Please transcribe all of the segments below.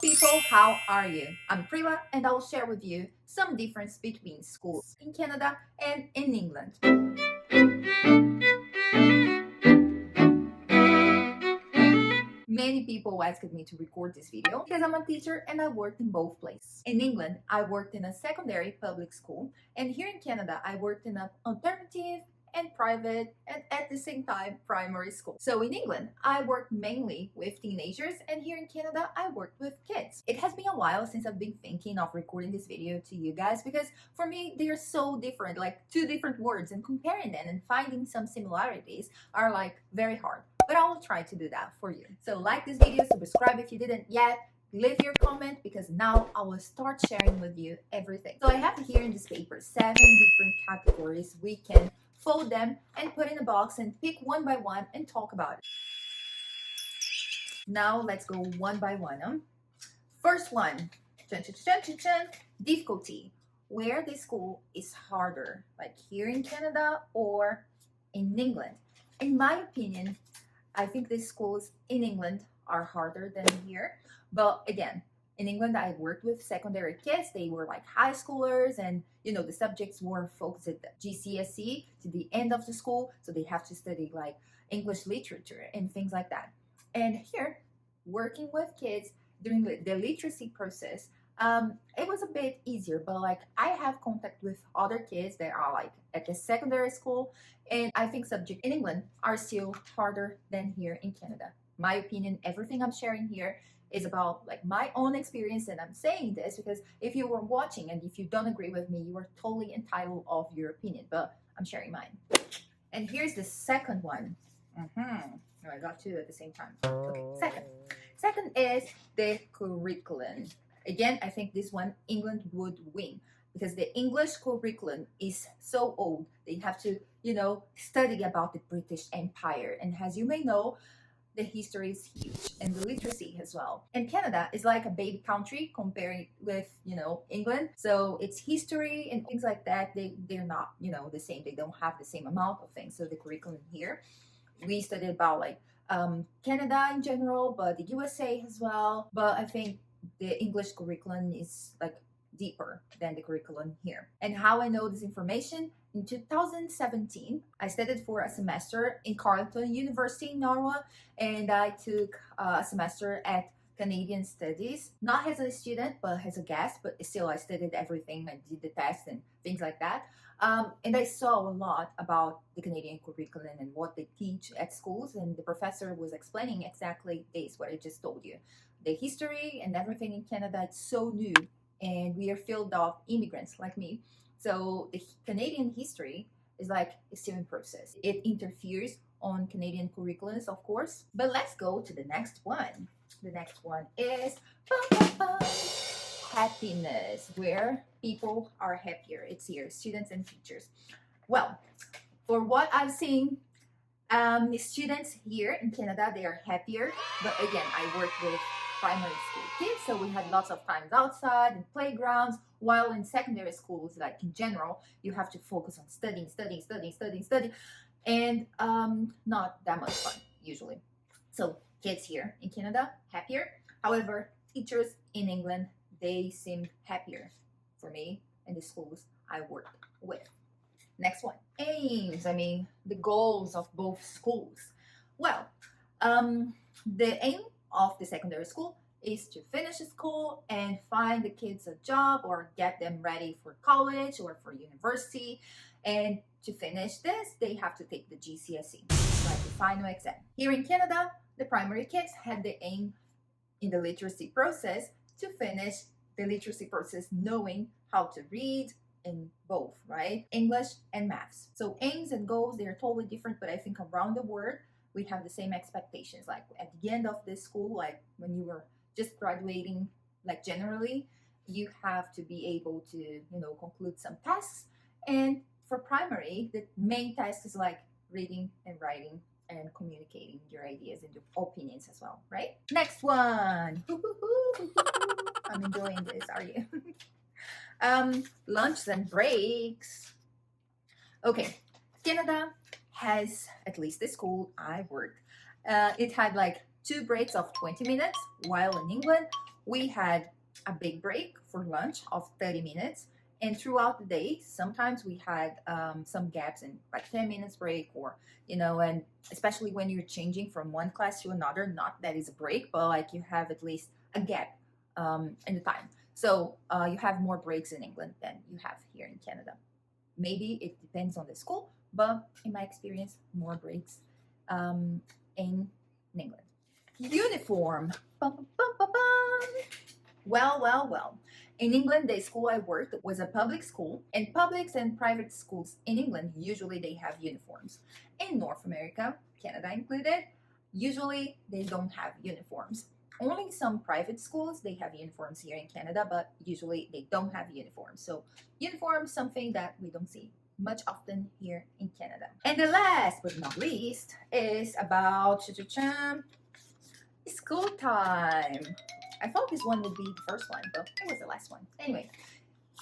people, how are you? I'm Prila and I'll share with you some difference between schools in Canada and in England. Many people asked me to record this video because I'm a teacher and I worked in both places. In England, I worked in a secondary public school, and here in Canada, I worked in an alternative and private and at the same time primary school. So in England, I worked mainly with teenagers, and here in Canada, I worked with kids. It has been a while since I've been thinking of recording this video to you guys because for me, they are so different, like two different words, and comparing them and finding some similarities are like very hard. But I will try to do that for you. So like this video, subscribe if you didn't yet, leave your comment because now I will start sharing with you everything. So I have here in this paper 7 different categories. We can fold them and put in a box and pick one by one and talk about it. Now let's go one by one. First one, difficulty. Where the school is harder, like here in Canada or in England. In my opinion, I think the schools in England are harder than here. But again, in England, I worked with secondary kids. They were like high schoolers, and the subjects were focused at GCSE to the end of the school. So they have to study like English literature and things like that. And here, working with kids during the literacy process, it was a bit easier, but like I have contact with other kids that are like at the secondary school, and I think subjects in England are still harder than here in Canada. My opinion, everything I'm sharing here is about like my own experience, and I'm saying this because if you were watching and if you don't agree with me, you are totally entitled of your opinion, but I'm sharing mine. And here's the second one. Oh, I got two at the same time. Okay, second is the curriculum. Again, I think this one England would win because the English curriculum is so old. They have to, study about the British Empire. And as you may know, the history is huge and the literacy as well. And Canada is like a baby country comparing with, England. So it's history and things like that. They're not, the same. They don't have the same amount of things. So the curriculum here, we studied about like Canada in general, but the USA as well. But I think the English curriculum is like deeper than the curriculum here. And how I know this information? In 2017, I studied for a semester in Carleton University in Ottawa, and I took a semester at Canadian Studies, not as a student, but as a guest, but still I studied everything. I did the test and things like that. And I saw a lot about the Canadian curriculum and what they teach at schools, and the professor was explaining exactly this, what I just told you. The history and everything in Canada, it's so new, and we are filled of immigrants like me. So the Canadian history is like still in process. It interferes on Canadian curriculums, of course. But let's go to the next one. The next one is happiness, where people are happier. It's here, students and teachers. Well, for what I've seen, the students here in Canada, they are happier. But again, I work with primary school kids, so we had lots of times outside and playgrounds, while in secondary schools, like in general, you have to focus on studying, and not that much fun usually. So kids here in Canada, happier. However, teachers in England, they seemed happier for me in the schools I worked with. Next one, aims, the goals of both schools. Well, the aim of the secondary school is to finish school and find the kids a job or get them ready for college or for university. And to finish this, they have to take the GCSE, like the final exam. Here in Canada, the primary kids had the aim in the literacy process to finish the literacy process knowing how to read in both, right? English and maths. So aims and goals, they are totally different, but I think around the world, we have the same expectations. Like at the end of this school, like when you were just graduating, like generally, you have to be able to, conclude some tasks. And for primary, the main task is like reading and writing and communicating your ideas and your opinions as well, right? Next one. I'm enjoying this, are you? Lunches and breaks. Okay, Canada has, at least the school I worked, it had like 2 breaks of 20 minutes, while in England we had a big break for lunch of 30 minutes. And throughout the day, sometimes we had some gaps in like 10 minutes break, or, and especially when you're changing from one class to another, not that is a break, but like you have at least a gap in the time. So you have more breaks in England than you have here in Canada. Maybe it depends on the school, but in my experience, more breaks in England. Uniform. Bum, bum, bum, bum, bum. Well. In England, the school I worked was a public school, and publics and private schools in England, usually they have uniforms. In North America, Canada included, usually they don't have uniforms. Only some private schools, they have uniforms here in Canada, but usually they don't have uniforms. So uniforms, something that we don't see much often here in Canada. And the last but not least is about school time. I thought this one would be the first one, but it was the last one. Anyway,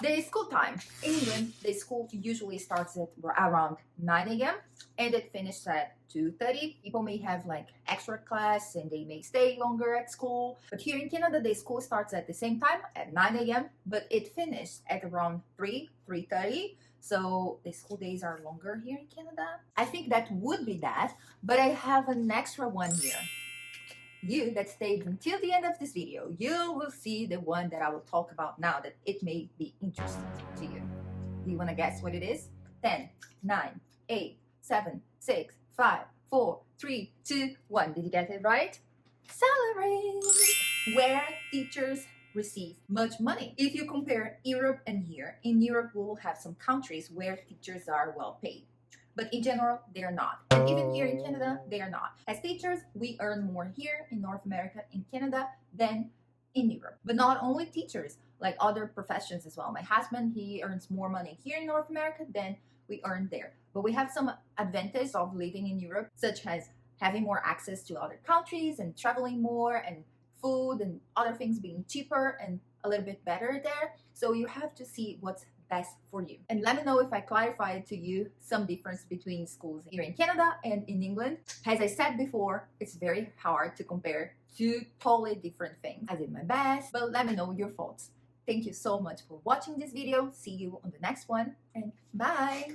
the school time. In England, the school usually starts at around 9 a.m. and it finishes at 2:30. People may have like extra class and they may stay longer at school. But here in Canada, the school starts at the same time at 9 a.m. but it finished at around 3:30. So the school days are longer here in Canada. I think that would be that, but I have an extra one here. You that stayed until the end of this video, you will see the one that I will talk about now, that it may be interesting to you. Do you want to guess what it is? 10, 9, 8, 7, 6, 5, 4, 3, 2, 1. Did you get it right? Salary, where teachers receive much money. If you compare Europe and here, in Europe we'll have some countries where teachers are well paid. But in general, they are not. And even here in Canada, they are not. As teachers, we earn more here in North America, in Canada, than in Europe. But not only teachers, like other professions as well. My husband, he earns more money here in North America than we earn there. But we have some advantage of living in Europe, such as having more access to other countries and traveling more, and food and other things being cheaper and a little bit better there. So you have to see what's best for you. And let me know if I clarified to you some difference between schools here in Canada and in England. As I said before, it's very hard to compare two totally different things. I did my best, but let me know your thoughts. Thank you so much for watching this video. See you on the next one, and bye!